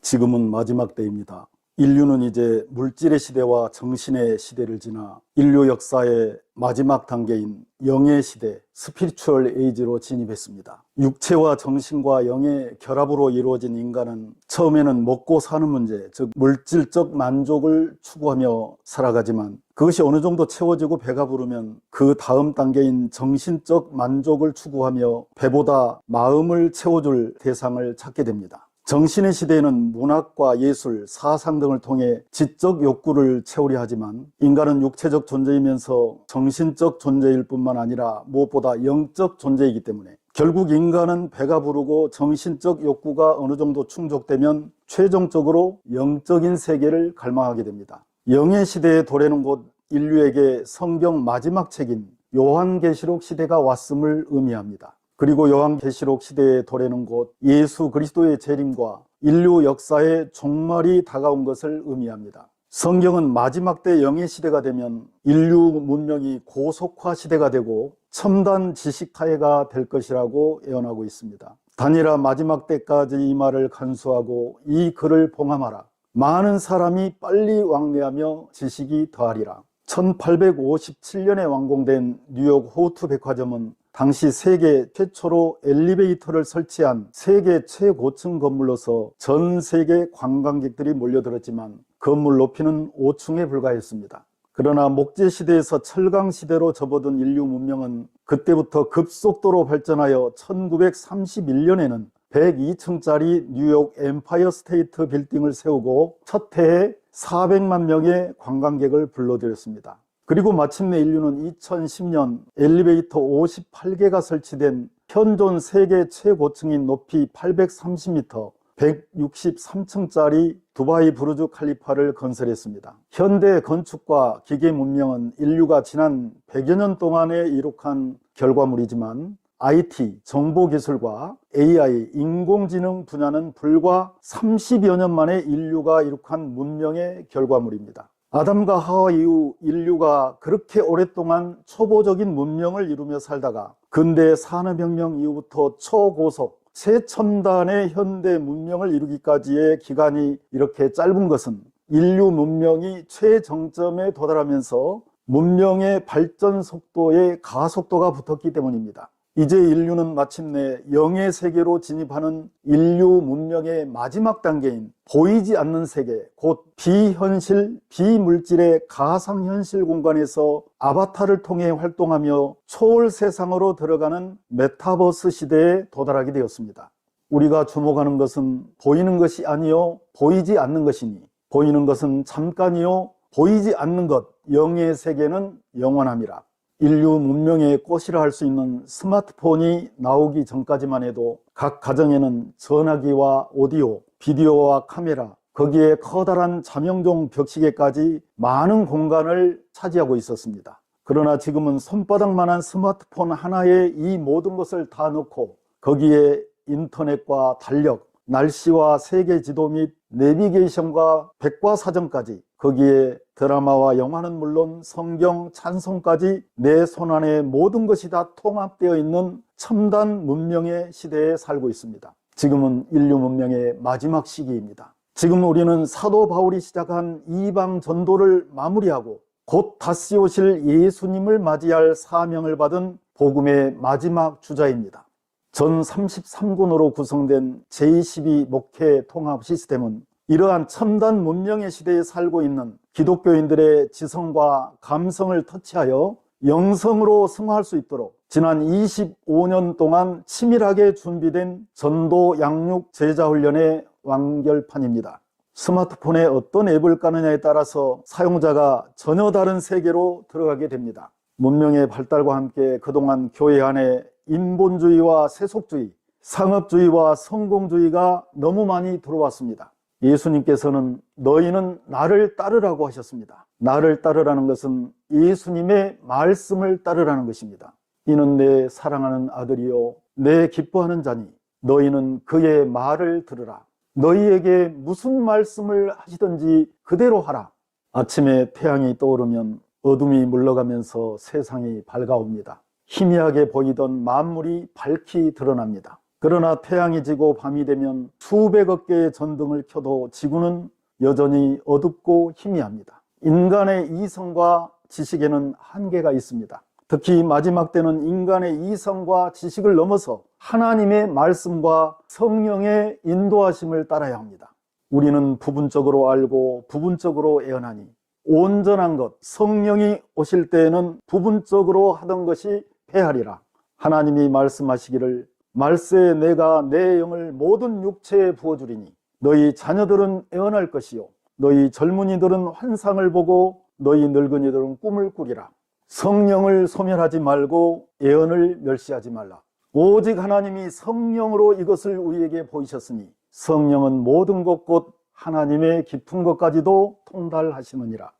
지금은 마지막 때입니다. 인류는 이제 물질의 시대와 정신의 시대를 지나 인류 역사의 마지막 단계인 영의 시대, 스피리추얼 에이지로 진입했습니다. 육체와 정신과 영의 결합으로 이루어진 인간은 처음에는 먹고 사는 문제, 즉 물질적 만족을 추구하며 살아가지만 그것이 어느 정도 채워지고 배가 부르면 그 다음 단계인 정신적 만족을 추구하며 배보다 마음을 채워줄 대상을 찾게 됩니다. 정신의 시대에는 문학과 예술, 사상 등을 통해 지적 욕구를 채우려 하지만 인간은 육체적 존재이면서 정신적 존재일 뿐만 아니라 무엇보다 영적 존재이기 때문에 결국 인간은 배가 부르고 정신적 욕구가 어느 정도 충족되면 최종적으로 영적인 세계를 갈망하게 됩니다. 영의 시대에 도래는 곧 인류에게 성경 마지막 책인 요한계시록 시대가 왔음을 의미합니다. 그리고 요한계시록 시대에 도래는 곧 예수 그리스도의 재림과 인류 역사의 종말이 다가온 것을 의미합니다. 성경은 마지막 때 영의 시대가 되면 인류 문명이 고속화 시대가 되고 첨단 지식 사회가 될 것이라고 예언하고 있습니다. 단일화 마지막 때까지 이 말을 간수하고 이 글을 봉함하라. 많은 사람이 빨리 왕래하며 지식이 더하리라. 1857년에 완공된 뉴욕 호트 백화점은 당시 세계 최초로 엘리베이터를 설치한 세계 최고층 건물로서 전 세계 관광객들이 몰려들었지만 건물 높이는 5층에 불과했습니다. 그러나 목재시대에서 철강시대로 접어든 인류 문명은 그때부터 급속도로 발전하여 1931년에는 102층짜리 뉴욕 엠파이어 스테이트 빌딩을 세우고 첫 해에 400만 명의 관광객을 불러들였습니다. 그리고 마침내 인류는 2010년 엘리베이터 58개가 설치된 현존 세계 최고층인 높이 830m, 163층짜리 두바이 부르주 칼리파를 건설했습니다. 현대 건축과 기계 문명은 인류가 지난 100여 년 동안에 이룩한 결과물이지만 IT, 정보기술과 AI, 인공지능 분야는 불과 30여 년 만에 인류가 이룩한 문명의 결과물입니다. 아담과 하와 이후 인류가 그렇게 오랫동안 초보적인 문명을 이루며 살다가 근대 산업혁명 이후부터 초고속, 최첨단의 현대 문명을 이루기까지의 기간이 이렇게 짧은 것은 인류 문명이 최정점에 도달하면서 문명의 발전 속도에 가속도가 붙었기 때문입니다. 이제 인류는 마침내 영의 세계로 진입하는 인류 문명의 마지막 단계인 보이지 않는 세계, 곧 비현실, 비물질의 가상현실 공간에서 아바타를 통해 활동하며 초월 세상으로 들어가는 메타버스 시대에 도달하게 되었습니다. 우리가 주목하는 것은 보이는 것이 아니요 보이지 않는 것이니 보이는 것은 잠깐이요 보이지 않는 것, 영의 세계는 영원함이라. 인류 문명의 꽃이라 할 수 있는 스마트폰이 나오기 전까지만 해도 각 가정에는 전화기와 오디오, 비디오와 카메라, 거기에 커다란 자명종 벽시계까지 많은 공간을 차지하고 있었습니다. 그러나 지금은 손바닥만한 스마트폰 하나에 이 모든 것을 다 넣고 거기에 인터넷과 달력, 날씨와 세계 지도 및 내비게이션과 백과사전까지, 거기에 드라마와 영화는 물론 성경, 찬송까지 내 손안에 모든 것이 다 통합되어 있는 첨단 문명의 시대에 살고 있습니다. 지금은 인류 문명의 마지막 시기입니다. 지금 우리는 사도 바울이 시작한 이방 전도를 마무리하고 곧 다시 오실 예수님을 맞이할 사명을 받은 복음의 마지막 주자입니다. 전 33군으로 구성된 제22 목회 통합 시스템은 이러한 첨단 문명의 시대에 살고 있는 기독교인들의 지성과 감성을 터치하여 영성으로 승화할 수 있도록 지난 25년 동안 치밀하게 준비된 전도 양육 제자 훈련의 완결판입니다. 스마트폰에 어떤 앱을 까느냐에 따라서 사용자가 전혀 다른 세계로 들어가게 됩니다. 문명의 발달과 함께 그동안 교회 안에 인본주의와 세속주의, 상업주의와 성공주의가 너무 많이 들어왔습니다. 예수님께서는 너희는 나를 따르라고 하셨습니다. 나를 따르라는 것은 예수님의 말씀을 따르라는 것입니다. 이는 내 사랑하는 아들이요 내 기뻐하는 자니 너희는 그의 말을 들으라. 너희에게 무슨 말씀을 하시든지 그대로 하라. 아침에 태양이 떠오르면 어둠이 물러가면서 세상이 밝아옵니다. 희미하게 보이던 만물이 밝히 드러납니다. 그러나 태양이 지고 밤이 되면 수백억 개의 전등을 켜도 지구는 여전히 어둡고 희미합니다. 인간의 이성과 지식에는 한계가 있습니다. 특히 마지막 때는 인간의 이성과 지식을 넘어서 하나님의 말씀과 성령의 인도하심을 따라야 합니다. 우리는 부분적으로 알고 부분적으로 애언하니 온전한 것, 성령이 오실 때에는 부분적으로 하던 것이 패하리라. 하나님이 말씀하시기를 말세에 내가 내 영을 모든 육체에 부어주리니 너희 자녀들은 애언할 것이요 너희 젊은이들은 환상을 보고 너희 늙은이들은 꿈을 꾸리라. 성령을 소멸하지 말고 애언을 멸시하지 말라. 오직 하나님이 성령으로 이것을 우리에게 보이셨으니 성령은 모든 것 곧 하나님의 깊은 것까지도 통달하시느니라.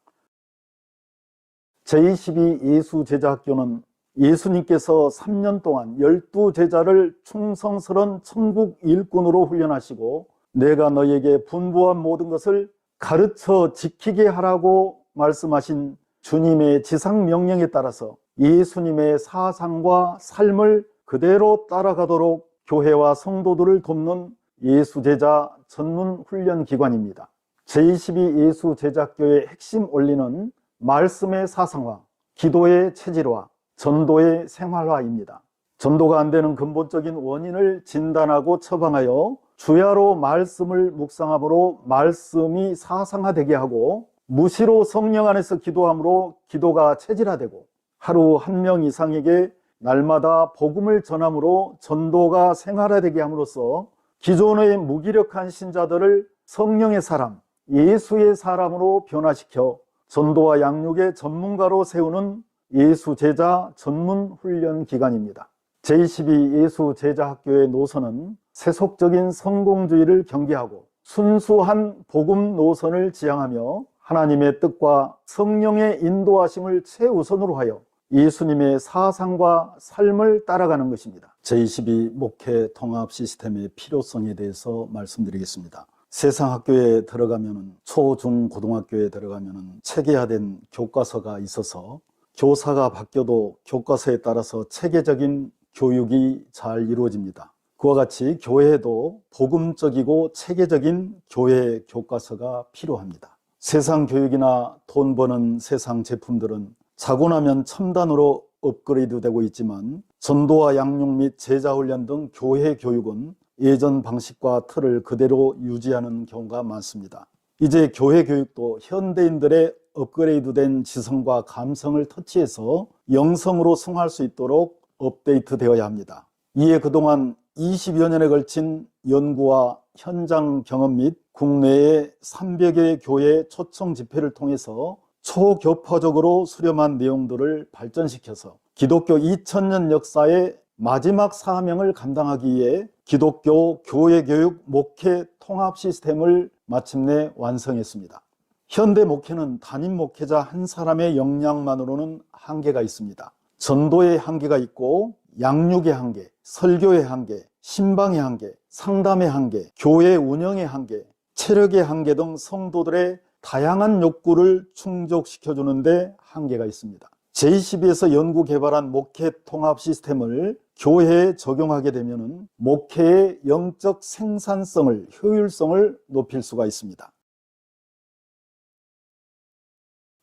제22 예수제자학교는 예수님께서 3년 동안 12제자를 충성스러운 천국 일꾼으로 훈련하시고 내가 너희에게 분부한 모든 것을 가르쳐 지키게 하라고 말씀하신 주님의 지상명령에 따라서 예수님의 사상과 삶을 그대로 따라가도록 교회와 성도들을 돕는 예수제자 전문훈련기관입니다. 제22 예수제자학교의 핵심 원리는 말씀의 사상화, 기도의 체질화, 전도의 생활화입니다. 전도가 안 되는 근본적인 원인을 진단하고 처방하여 주야로 말씀을 묵상함으로 말씀이 사상화되게 하고 무시로 성령 안에서 기도함으로 기도가 체질화되고 하루 한 명 이상에게 날마다 복음을 전함으로 전도가 생활화되게 함으로써 기존의 무기력한 신자들을 성령의 사람, 예수의 사람으로 변화시켜 전도와 양육의 전문가로 세우는 예수제자 전문훈련기관입니다. 제22 예수제자학교의 노선은 세속적인 성공주의를 경계하고 순수한 복음 노선을 지향하며 하나님의 뜻과 성령의 인도하심을 최우선으로 하여 예수님의 사상과 삶을 따라가는 것입니다. 제22 목회 통합 시스템의 필요성에 대해서 말씀드리겠습니다. 세상 학교에 들어가면 초, 중, 고등학교에 들어가면 체계화된 교과서가 있어서 교사가 바뀌어도 교과서에 따라서 체계적인 교육이 잘 이루어집니다. 그와 같이 교회에도 복음적이고 체계적인 교회 교과서가 필요합니다. 세상 교육이나 돈 버는 세상 제품들은 자고 나면 첨단으로 업그레이드 되고 있지만 전도와 양육 및 제자훈련 등 교회 교육은 예전 방식과 틀을 그대로 유지하는 경우가 많습니다. 이제 교회 교육도 현대인들의 업그레이드된 지성과 감성을 터치해서 영성으로 승화할 수 있도록 업데이트 되어야 합니다. 이에 그동안 20여 년에 걸친 연구와 현장 경험 및 국내의 300여 교회 초청 집회를 통해서 초교포적으로 수렴한 내용들을 발전시켜서 기독교 2000년 역사의 마지막 사명을 감당하기 위해 기독교 교회교육 목회 통합 시스템을 마침내 완성했습니다. 현대 목회는 담임 목회자 한 사람의 역량만으로는 한계가 있습니다. 전도의 한계가 있고 양육의 한계, 설교의 한계, 신방의 한계, 상담의 한계, 교회 운영의 한계, 체력의 한계 등 성도들의 다양한 욕구를 충족시켜주는데 한계가 있습니다. 제22에서 연구 개발한 목회 통합 시스템을 교회에 적용하게 되면 목회의 영적 생산성을, 효율성을 높일 수가 있습니다.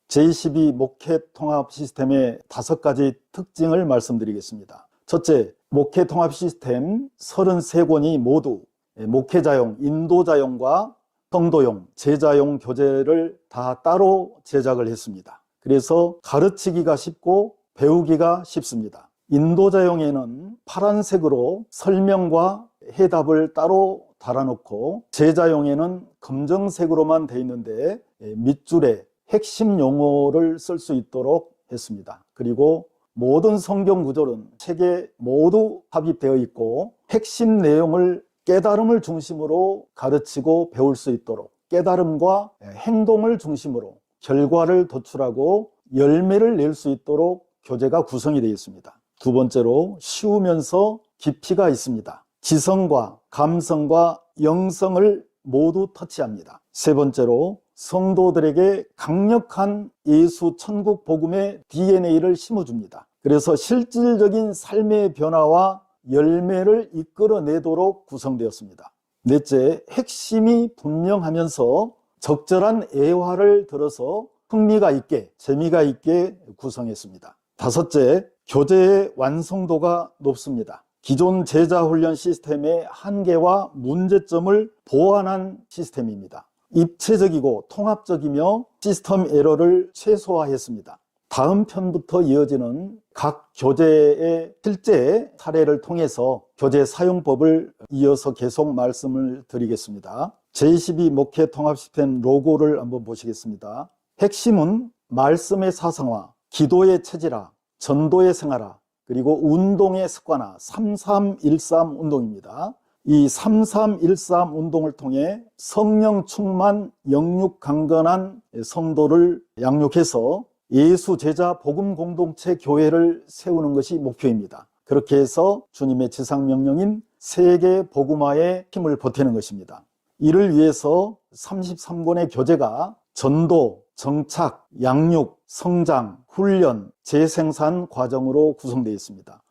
제22 목회 통합 시스템의 5가지 특징을 말씀드리겠습니다. 첫째, 목회 통합 시스템 33권이 모두 목회자용, 인도자용과 성도용, 제자용 교재를 다 따로 제작을 했습니다. 그래서 가르치기가 쉽고 배우기가 쉽습니다. 인도자용에는 파란색으로 설명과 해답을 따로 달아놓고 제자용에는 검정색으로만 되어 있는데 밑줄에 핵심 용어를 쓸 수 있도록 했습니다. 그리고 모든 성경 구절은 책에 모두 합입되어 있고 핵심 내용을 깨달음을 중심으로 가르치고 배울 수 있도록 깨달음과 행동을 중심으로 결과를 도출하고 열매를 낼 수 있도록 교재가 구성이 되어 있습니다. 두 번째로 쉬우면서 깊이가 있습니다. 지성과 감성과 영성을 모두 터치합니다. 세 번째로 성도들에게 강력한 예수 천국 복음의 DNA를 심어줍니다. 그래서 실질적인 삶의 변화와 열매를 이끌어내도록 구성되었습니다. 넷째, 핵심이 분명하면서 적절한 애화를 들어서 흥미가 있게, 재미가 있게 구성했습니다. 다섯째, 교재의 완성도가 높습니다. 기존 제자훈련 시스템의 한계와 문제점을 보완한 시스템입니다. 입체적이고 통합적이며 시스템 에러를 최소화했습니다. 다음 편부터 이어지는 각 교재의 실제 사례를 통해서 교재 사용법을 이어서 계속 말씀을 드리겠습니다. 제22 목회 통합 시스템 로고를 한번 보시겠습니다. 핵심은 말씀의 사상화, 기도의 체질화, 전도의 생활화, 그리고 운동의 습관화, 3313 운동입니다. 이 3313 운동을 통해 성령 충만, 영육 강건한 성도를 양육해서 예수 제자 복음 공동체 교회를 세우는 것이 목표입니다. 그렇게 해서 주님의 지상명령인 세계 복음화에 힘을 보태는 것입니다. 이를 위해서 33권의 교재가 전도, 정착, 양육, 성장, 훈련, 재생산 과정으로 구성되어 있습니다.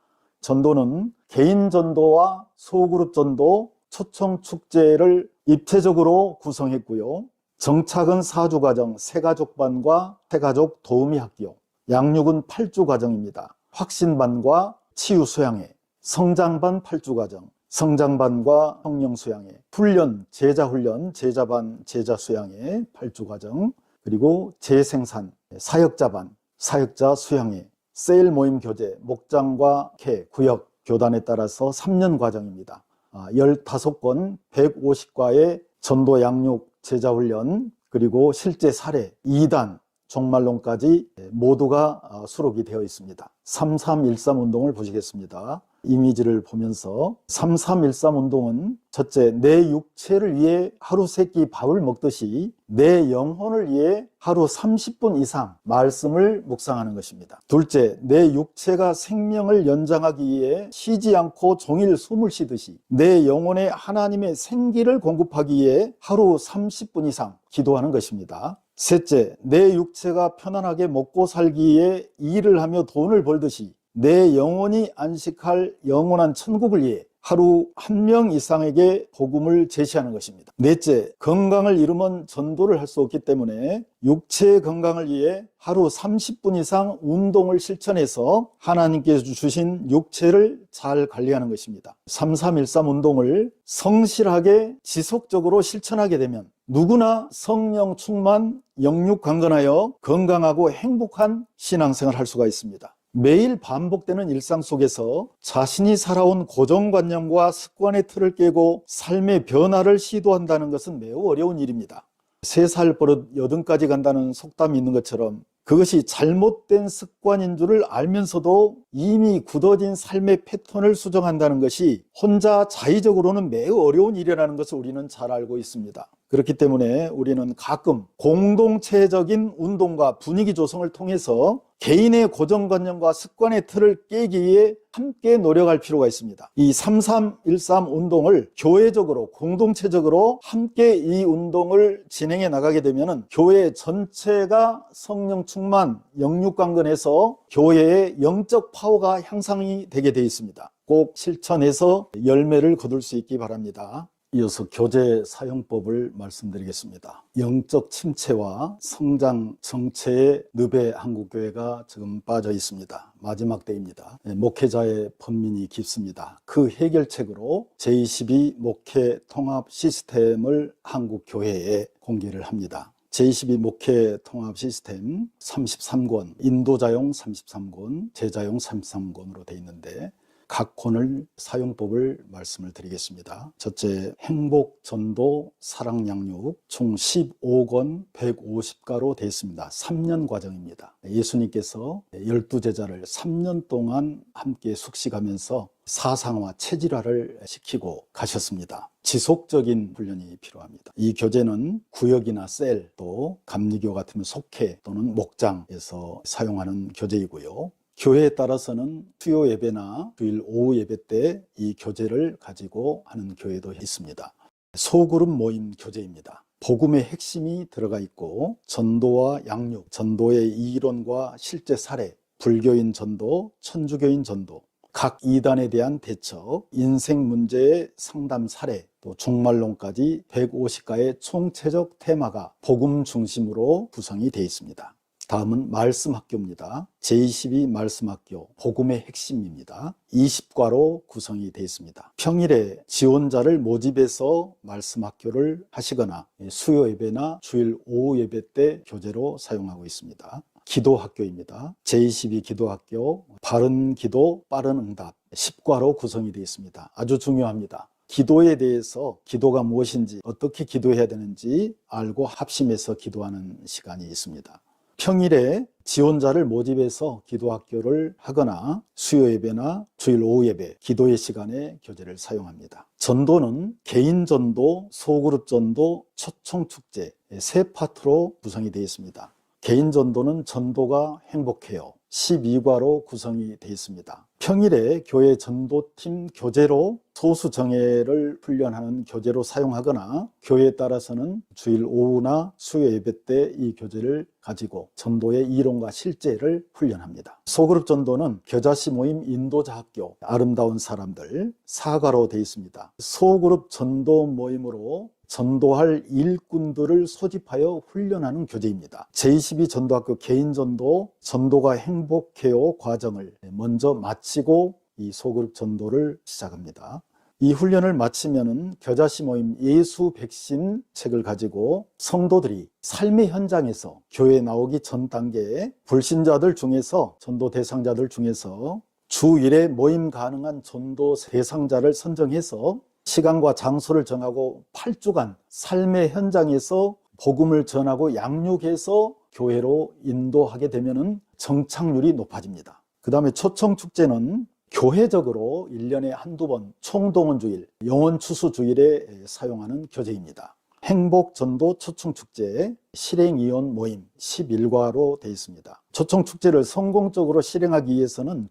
전도는 개인 전도와 소그룹 전도, 초청 축제를 입체적으로 구성했고요. 정착은 4주 과정, 새가족반과 새가족 도우미 학교, 양육은 8주 과정입니다. 확신반과 치유 수양회, 성장반 8주 과정, 성장반과 성령 수양회, 훈련, 제자훈련, 제자반, 제자 수양회 8주 과정, 그리고 재생산, 사역자반, 사역자 수양회, 세일 모임 교재, 목장과 캐, 구역, 교단에 따라서 3년 과정입니다. 15권, 150과의 전도 양육, 제자훈련, 그리고 실제 사례, 2단, 종말론까지 모두가 수록이 되어 있습니다. 3313 운동을 보시겠습니다. 이미지를 보면서 3313 운동은 첫째, 내 육체를 위해 하루 3끼 밥을 먹듯이 내 영혼을 위해 하루 30분 이상 말씀을 묵상하는 것입니다. 둘째, 내 육체가 생명을 연장하기 위해 쉬지 않고 종일 숨을 쉬듯이 내 영혼에 하나님의 생기를 공급하기 위해 하루 30분 이상 기도하는 것입니다. 셋째, 내 육체가 편안하게 먹고 살기 위해 일을 하며 돈을 벌듯이 내 영혼이 안식할 영원한 천국을 위해 하루 1명 이상에게 복음을 제시하는 것입니다. 넷째, 건강을 잃으면 전도를 할 수 없기 때문에 육체의 건강을 위해 하루 30분 이상 운동을 실천해서 하나님께서 주신 육체를 잘 관리하는 것입니다. 3313 운동을 성실하게 지속적으로 실천하게 되면 누구나 성령 충만, 영육 강건하여 건강하고 행복한 신앙생활을 할 수가 있습니다. 매일 반복되는 일상 속에서 자신이 살아온 고정관념과 습관의 틀을 깨고 삶의 변화를 시도한다는 것은 매우 어려운 일입니다. 3살 버릇 80까지 간다는 속담이 있는 것처럼 그것이 잘못된 습관인 줄을 알면서도 이미 굳어진 삶의 패턴을 수정한다는 것이 혼자 자의적으로는 매우 어려운 일이라는 것을 우리는 잘 알고 있습니다. 그렇기 때문에 우리는 가끔 공동체적인 운동과 분위기 조성을 통해서 개인의 고정관념과 습관의 틀을 깨기 위해 함께 노력할 필요가 있습니다. 이 3313 운동을 교회적으로 공동체적으로 함께 이 운동을 진행해 나가게 되면 교회 전체가 성령 충만, 영육 강건해서 교회의 영적 파워가 향상이 되게 되어 있습니다. 꼭 실천해서 열매를 거둘 수 있기 바랍니다. 이어서 교재 사용법을 말씀드리겠습니다. 영적 침체와 성장 정체의 늪에 한국교회가 지금 빠져 있습니다. 마지막 때입니다. 목회자의 번민이 깊습니다. 그 해결책으로 제22 목회 통합 시스템을 한국교회에 공개를 합니다. 제22 목회 통합 시스템 33권, 인도자용 33권, 제자용 33권으로 되어 있는데 각 권을 사용법을 말씀을 드리겠습니다. 첫째, 행복, 전도, 사랑, 양육 총 15권 150가로 되어 있습니다. 3년 과정입니다. 예수님께서 12제자를 3년 동안 함께 숙식하면서 사상화, 체질화를 시키고 가셨습니다. 지속적인 훈련이 필요합니다. 이 교재는 구역이나 셀, 또 감리교 같으면 속회 또는 목장에서 사용하는 교재이고요. 교회에 따라서는 수요 예배나 주일 오후 예배 때 이 교재를 가지고 하는 교회도 있습니다. 소그룹 모임 교재입니다. 복음의 핵심이 들어가 있고 전도와 양육, 전도의 이론과 실제 사례, 불교인 전도, 천주교인 전도, 각 이단에 대한 대처, 인생 문제의 상담 사례, 또 종말론까지 150가의 총체적 테마가 복음 중심으로 구성이 되어 있습니다. 다음은 말씀학교입니다. 제22 말씀학교, 복음의 핵심입니다. 20과로 구성이 되어 있습니다. 평일에 지원자를 모집해서 말씀학교를 하시거나 수요 예배나 주일 오후 예배 때 교재로 사용하고 있습니다. 기도학교입니다. 제22 기도학교, 바른 기도, 빠른 응답, 10과로 구성이 되어 있습니다. 아주 중요합니다. 기도에 대해서 기도가 무엇인지, 어떻게 기도해야 되는지 알고 합심해서 기도하는 시간이 있습니다. 평일에 지원자를 모집해서 기도학교를 하거나 수요 예배나 주일 오후 예배, 기도의 시간에 교재를 사용합니다. 전도는 개인 전도, 소그룹 전도, 초청 축제 세 파트로 구성이 되어 있습니다. 개인 전도는 전도가 행복해요. 12과로 구성이 되어 있습니다. 평일에 교회 전도팀 교재로 소수 정예를 훈련하는 교재로 사용하거나 교회에 따라서는 주일 오후나 수요 예배 때 이 교재를 가지고 전도의 이론과 실제를 훈련합니다. 소그룹 전도는 겨자씨 모임 인도자 학교, 아름다운 사람들 4과로 되어 있습니다. 소그룹 전도 모임으로 전도할 일꾼들을 소집하여 훈련하는 교재입니다. 제22 전도학교 개인전도, 전도가 행복해요 과정을 먼저 마치고 이 소그룹 전도를 시작합니다. 이 훈련을 마치면은 겨자씨 모임 예수 백신 책을 가지고 성도들이 삶의 현장에서 교회에 나오기 전 단계에 불신자들 중에서 전도 대상자들 중에서 주 1회 모임 가능한 전도 대상자를 선정해서 시간과 장소를 정하고 8주간 삶의 현장에서 복음을 전하고 양육해서 교회로 인도하게 되면 정착률이 높아집니다. 그 다음에 초청축제는 교회적으로 1년에 한두 번 총동원주일, 영원추수주일에 사용하는 교재입니다. 행복전도 초청축제 실행위원 모임 11과로 되어 있습니다. 초청축제를 성공적으로 실행하기 위해서는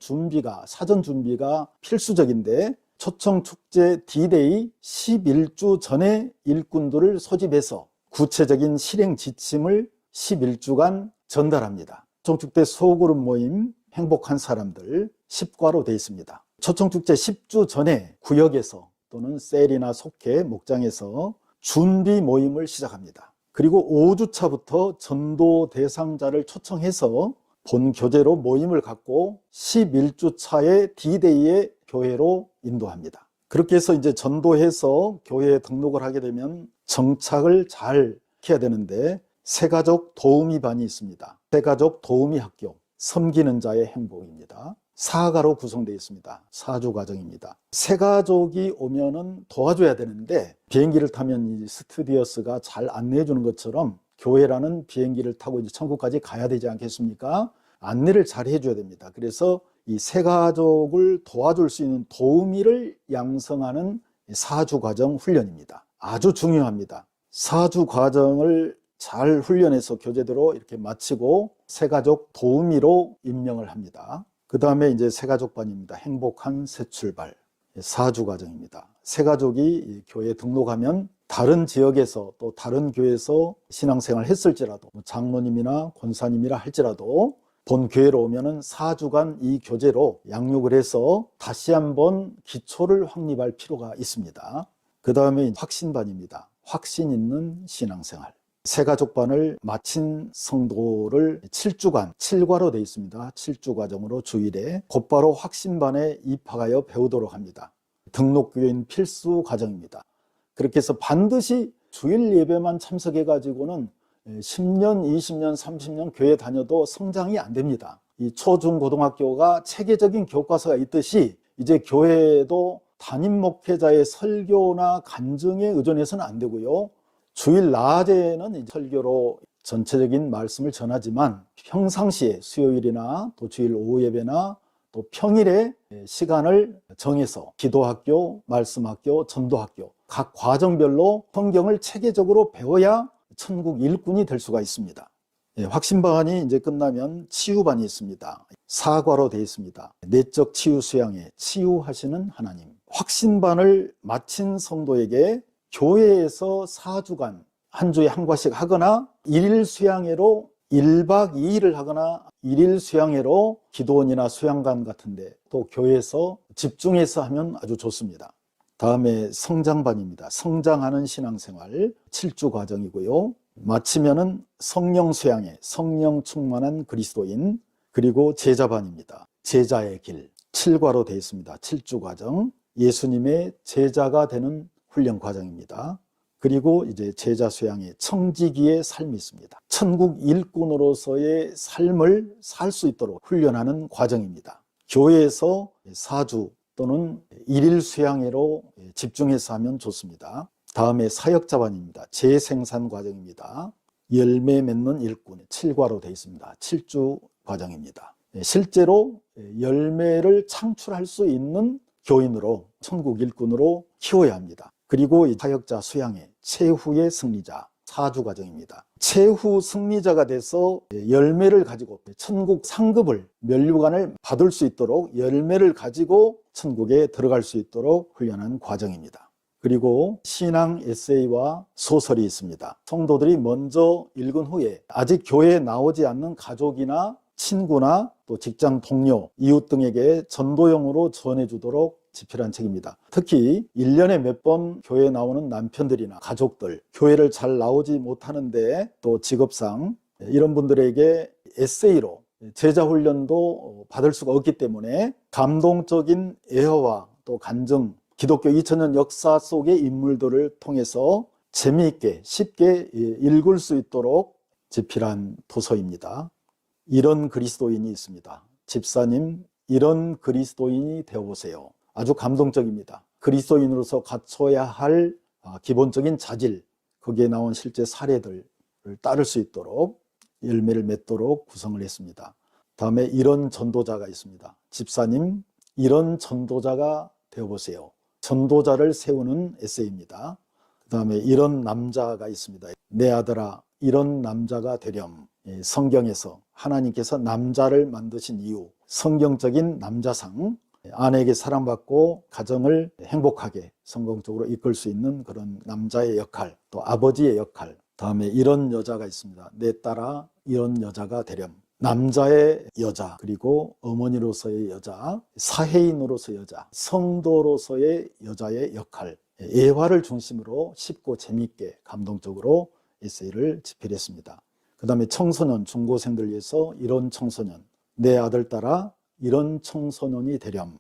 사전 준비가 필수적인데 초청축제 D-Day 11주 전에 일꾼들을 소집해서 구체적인 실행 지침을 11주간 전달합니다. 초청축제 소그룹 모임 행복한 사람들 10과로 되어 있습니다. 초청축제 10주 전에 구역에서 또는 셀이나 속회, 목장에서 준비 모임을 시작합니다. 그리고 5주차부터 전도 대상자를 초청해서 본 교재로 모임을 갖고 11주차의 D-Day에 교회로 인도합니다. 그렇게 해서 이제 전도해서 교회에 등록을 하게 되면 정착을 잘 해야 되는데 새가족 도우미 반이 있습니다. 새가족 도우미 학교, 섬기는 자의 행복입니다. 4가로 구성되어 있습니다. 4주 과정입니다. 새가족이 오면은 도와줘야 되는데 비행기를 타면 이 스튜디오스가 잘 안내해 주는 것처럼 교회라는 비행기를 타고 이제 천국까지 가야 되지 않겠습니까? 안내를 잘 해줘야 됩니다. 그래서 이 새가족을 도와줄 수 있는 도우미를 양성하는 4주 과정 훈련입니다. 아주 중요합니다. 4주 과정을 잘 훈련해서 교재대로 이렇게 마치고 새가족 도우미로 임명을 합니다. 그 다음에 이제 새가족반입니다. 행복한 새 출발 4주 과정입니다. 새가족이 교회에 등록하면 다른 지역에서 또 다른 교회에서 신앙생활을 했을지라도 장로님이나 권사님이라 할지라도 본 교회로 오면은 4주간 이 교재로 양육을 해서 다시 한번 기초를 확립할 필요가 있습니다. 그 다음에 확신반입니다. 확신 있는 신앙생활. 새가족반을 마친 성도를 7주간, 7과로 되어 있습니다. 7주 과정으로 주일에 곧바로 확신반에 입학하여 배우도록 합니다. 등록교인 필수 과정입니다. 그렇게 해서 반드시 주일 예배만 참석해가지고는 10년, 20년, 30년 교회 다녀도 성장이 안 됩니다. 이 초중고등학교가 체계적인 교과서가 있듯이 이제 교회도 담임 목회자의 설교나 간증에 의존해서는 안 되고요. 주일 낮에는 설교로 전체적인 말씀을 전하지만 평상시에 수요일이나 또 주일 오후 예배나 또 평일에 시간을 정해서 기도학교, 말씀학교, 전도학교 각 과정별로 성경을 체계적으로 배워야 천국 일꾼이 될 수가 있습니다. 확신반이 이제 끝나면 치유반이 있습니다. 4과로 되어 있습니다. 내적 치유 수양에 치유하시는 하나님. 확신반을 마친 성도에게 교회에서 4주간 한 주에 한 과씩 하거나 일일 수양회로 1박 2일을 하거나 1일 수양회로 기도원이나 수양관 같은데 또 교회에서 집중해서 하면 아주 좋습니다. 다음에 성장반입니다. 성장하는 신앙생활 7주 과정이고요. 마치면은 성령 수양회, 성령 충만한 그리스도인, 그리고 제자반입니다. 제자의 길 7과로 되어 있습니다. 7주 과정, 예수님의 제자가 되는 훈련 과정입니다. 그리고 이제 제자 수양의 청지기의 삶이 있습니다. 천국 일꾼으로서의 삶을 살 수 있도록 훈련하는 과정입니다. 교회에서 4주 또는 1일 수양회로 집중해서 하면 좋습니다. 다음에 사역자반입니다. 재생산 과정입니다. 열매 맺는 일꾼 7과로 되어 있습니다. 7주 과정입니다. 실제로 열매를 창출할 수 있는 교인으로, 천국 일꾼으로 키워야 합니다. 그리고 사역자 수양회 최후의 승리자 4주 과정입니다. 최후 승리자가 돼서 열매를 가지고 천국 상급을, 면류관을 받을 수 있도록 열매를 가지고 천국에 들어갈 수 있도록 훈련하는 과정입니다. 그리고 신앙 에세이와 소설이 있습니다. 성도들이 먼저 읽은 후에 아직 교회에 나오지 않는 가족이나 친구나 또 직장 동료, 이웃 등에게 전도용으로 전해주도록 집필한 책입니다. 특히 1년에 몇 번 교회에 나오는 남편들이나 가족들, 교회를 잘 나오지 못하는데 또 직업상 이런 분들에게 에세이로 제자훈련도 받을 수가 없기 때문에 감동적인 애허와 또 간증, 기독교 2000년 역사 속의 인물들을 통해서 재미있게 쉽게 읽을 수 있도록 집필한 도서입니다. 이런 그리스도인이 있습니다. 집사님, 이런 그리스도인이 되어보세요. 아주 감동적입니다. 그리스도인으로서 갖춰야 할 기본적인 자질, 거기에 나온 실제 사례들을 따를 수 있도록 열매를 맺도록 구성을 했습니다. 다음에 이런 전도자가 있습니다. 집사님, 이런 전도자가 되어보세요. 전도자를 세우는 에세이입니다. 그 다음에 이런 남자가 있습니다. 내 아들아, 이런 남자가 되렴. 성경에서 하나님께서 남자를 만드신 이유, 성경적인 남자상, 아내에게 사랑받고 가정을 행복하게 성공적으로 이끌 수 있는 그런 남자의 역할, 또 아버지의 역할. 다음에 이런 여자가 있습니다. 내 딸아, 이런 여자가 되렴. 남자의 여자, 그리고 어머니로서의 여자, 사회인으로서의 여자, 성도로서의 여자의 역할, 예화를 중심으로 쉽고 재미있게 감동적으로 에세이를 집필했습니다. 그 다음에 청소년, 중고생들 위해서 이런 청소년, 내 아들 딸아 이런 청소년이 되렴.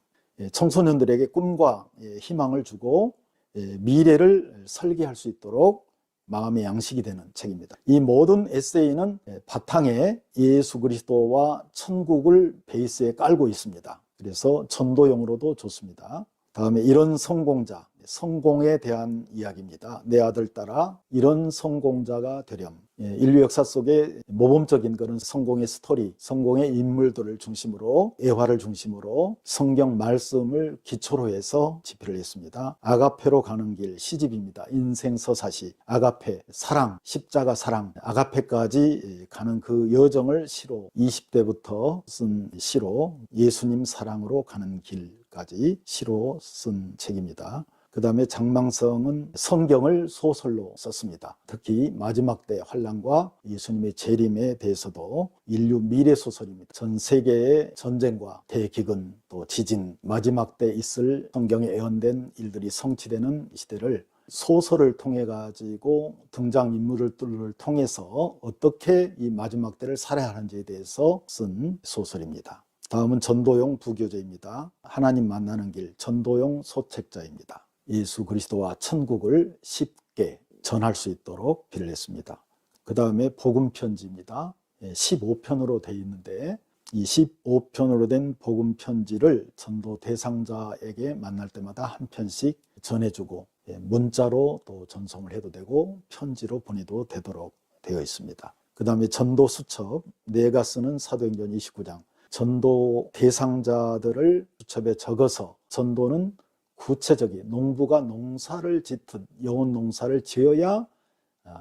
청소년들에게 꿈과 희망을 주고 미래를 설계할 수 있도록 마음의 양식이 되는 책입니다. 이 모든 에세이는 바탕에 예수 그리스도와 천국을 베이스에 깔고 있습니다. 그래서 전도용으로도 좋습니다. 다음에 이런 성공자, 성공에 대한 이야기입니다. 내 아들 딸아 이런 성공자가 되렴. 인류 역사 속에 모범적인 그런 성공의 스토리, 성공의 인물들을 중심으로, 애화를 중심으로 성경 말씀을 기초로 해서 집필을 했습니다. 아가페로 가는 길 시집입니다. 인생 서사시, 아가페, 사랑, 십자가 사랑, 아가페까지 가는 그 여정을 시로 20대부터 쓴 시로 예수님 사랑으로 가는 길까지 시로 쓴 책입니다. 그 다음에 장망성은 성경을 소설로 썼습니다. 특히 마지막 때 환난과 예수님의 재림에 대해서도 인류 미래 소설입니다. 전 세계의 전쟁과 대기근, 또 지진, 마지막 때 있을 성경에 예언된 일들이 성취되는 시대를 소설을 통해 가지고 등장인물들을 통해서 어떻게 이 마지막 때를 살아야 하는지에 대해서 쓴 소설입니다. 다음은 전도용 부교재입니다. 하나님 만나는 길, 전도용 소책자입니다. 예수 그리스도와 천국을 쉽게 전할 수 있도록 필을 했습니다. 그 다음에 복음편지입니다. 15편으로 되어 있는데 이 15편으로 된 복음편지를 전도 대상자에게 만날 때마다 한 편씩 전해주고 문자로 또 전송을 해도 되고 편지로 보내도 되도록 되어 있습니다. 그 다음에 전도 수첩, 내가 쓰는 사도행전 29장, 전도 대상자들을 수첩에 적어서 전도는 구체적인 농부가 농사를 짓듯 영혼 농사를 지어야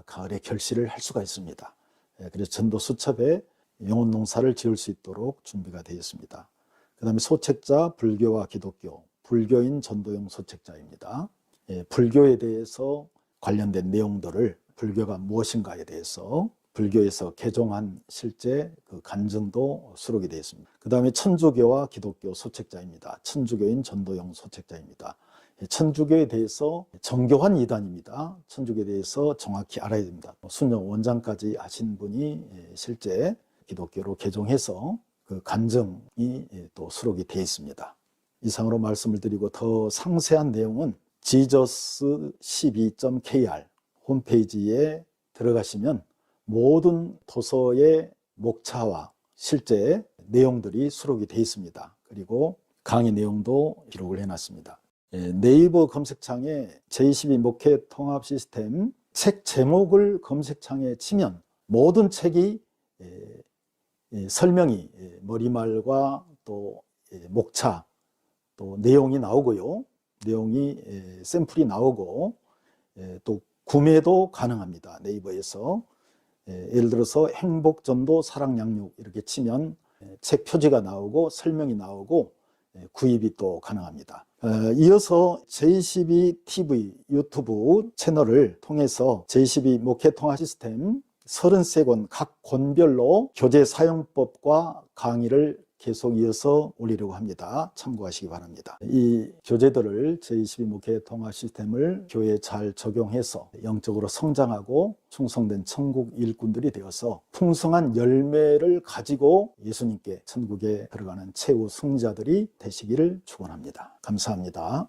가을에 결실을 할 수가 있습니다. 그래서 전도 수첩에 영혼 농사를 지을 수 있도록 준비가 되어 있습니다. 그 다음에 소책자, 불교와 기독교, 불교인 전도용 소책자입니다. 불교에 대해서 관련된 내용들을 불교가 무엇인가에 대해서 불교에서 개종한 실제 그 간증도 수록이 되어 있습니다. 그 다음에 천주교와 기독교 소책자입니다. 천주교인 전도용 소책자입니다. 천주교에 대해서 정교한 이단입니다. 천주교에 대해서 정확히 알아야 됩니다. 순영 원장까지 하신 분이 실제 기독교로 개종해서 그 간증이 또 수록이 되어 있습니다. 이상으로 말씀을 드리고 더 상세한 내용은 jesus12.kr 홈페이지에 들어가시면 모든 도서의 목차와 실제 내용들이 수록이 되어 있습니다. 그리고 강의 내용도 기록을 해놨습니다. 네이버 검색창에 제22 목회 통합 시스템 책 제목을 검색창에 치면 모든 책이 설명이 머리말과 또 목차 또 내용이 나오고요. 내용이 샘플이 나오고 또 구매도 가능합니다. 네이버에서 예를 들어서 행복전도 사랑양육 이렇게 치면 책 표지가 나오고 설명이 나오고 구입이 또 가능합니다. 이어서 J12TV 유튜브 채널을 통해서 J12 목회 통합 시스템 33권 각 권별로 교재 사용법과 강의를 계속 이어서 올리려고 합니다. 참고하시기 바랍니다. 이 교재들을 제22 목회 통합 시스템을 교회에 잘 적용해서 영적으로 성장하고 충성된 천국 일꾼들이 되어서 풍성한 열매를 가지고 예수님께 천국에 들어가는 최후 승자들이 되시기를 축원합니다. 감사합니다.